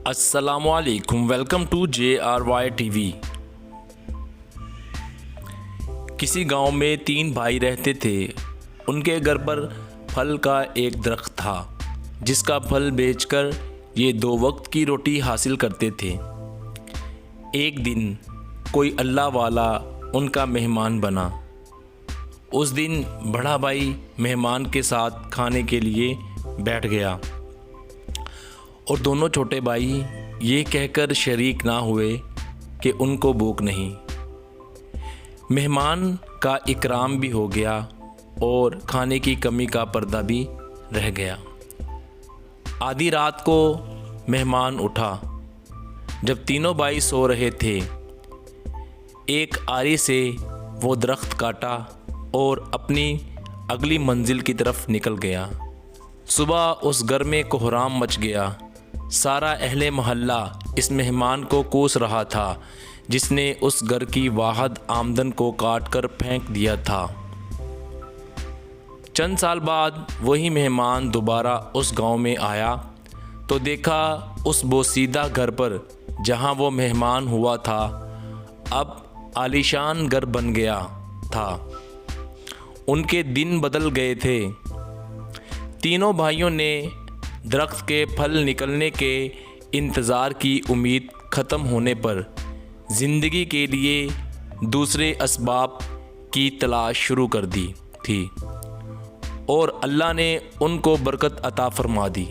अस्सलामुअलैकुम, welcome to JRY TV। किसी गांव में 3 भाई रहते थे। उनके घर पर फल का एक दरख्त था जिसका फल बेचकर ये 2 वक्त की रोटी हासिल करते थे। एक दिन कोई अल्लाह वाला उनका मेहमान बना। उस दिन बड़ा भाई मेहमान के साथ खाने के लिए बैठ गया और दोनों छोटे भाई ये कहकर शरीक ना हुए कि उनको भूख नहीं। मेहमान का इकराम भी हो गया और खाने की कमी का पर्दा भी रह गया। आधी रात को मेहमान उठा। जब तीनों भाई सो रहे थे, एक आरी से वो दरख्त काटा और अपनी अगली मंजिल की तरफ निकल गया। सुबह उस घर में कोहराम मच गया। सारा अहले मोहल्ला इस मेहमान को कोस रहा था जिसने उस घर की वाहद आमदन को काट कर फेंक दिया था। चंद साल बाद वही मेहमान दोबारा उस गांव में आया तो देखा उस बोसीदा घर पर जहां वो मेहमान हुआ था अब आलीशान घर बन गया था। उनके दिन बदल गए थे। तीनों भाइयों ने दरख्त के फल निकलने के इंतज़ार की उम्मीद ख़त्म होने पर ज़िंदगी के लिए दूसरे असबाब की तलाश शुरू कर दी थी और अल्लाह ने उनको बरकत अता फरमा दी।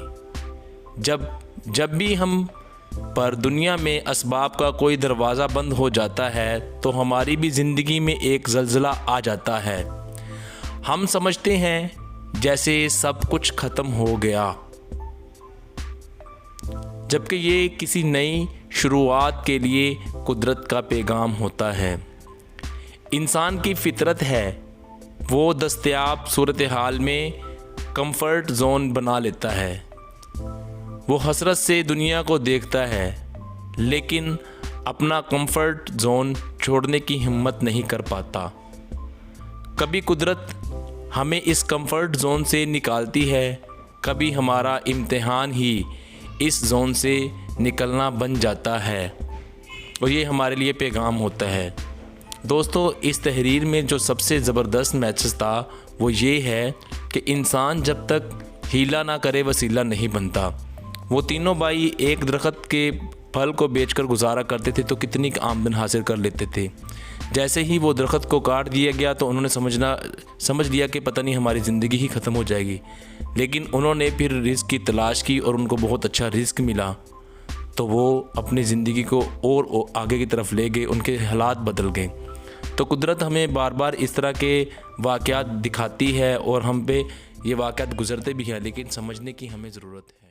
जब भी हम पर दुनिया में असबाब का कोई दरवाज़ा बंद हो जाता है तो हमारी भी ज़िंदगी में एक ज़लज़ला आ जाता है। हम समझते हैं जैसे सब कुछ ख़त्म हो गया, जबकि ये किसी नई शुरुआत के लिए कुदरत का पैगाम होता है। इंसान की फितरत है वो दस्तयाब सूरत हाल में कंफर्ट जोन बना लेता है। वो हसरत से दुनिया को देखता है लेकिन अपना कंफर्ट जोन छोड़ने की हिम्मत नहीं कर पाता। कभी कुदरत हमें इस कंफर्ट जोन से निकालती है, कभी हमारा इम्तिहान ही इस जोन से निकलना बन जाता है और ये हमारे लिए पैगाम होता है। दोस्तों, इस तहरीर में जो सबसे ज़बरदस्त मैसेज था वो ये है कि इंसान जब तक हीला ना करे वसीला नहीं बनता। वो तीनों भाई एक दरख्त के फल को बेचकर गुजारा करते थे तो कितनी आमदन हासिल कर लेते थे। जैसे ही वो दरख्त को काट दिया गया तो उन्होंने समझ लिया कि पता नहीं हमारी ज़िंदगी ही ख़त्म हो जाएगी। लेकिन उन्होंने फिर रिस्क की तलाश की और उनको बहुत अच्छा रिस्क मिला तो वो अपनी ज़िंदगी को और आगे की तरफ ले गए, उनके हालात बदल गए। तो कुदरत हमें बार बार इस तरह के वाक़यात दिखाती है और हम पे ये वाक़यात गुज़रते भी हैं, लेकिन समझने की हमें ज़रूरत है।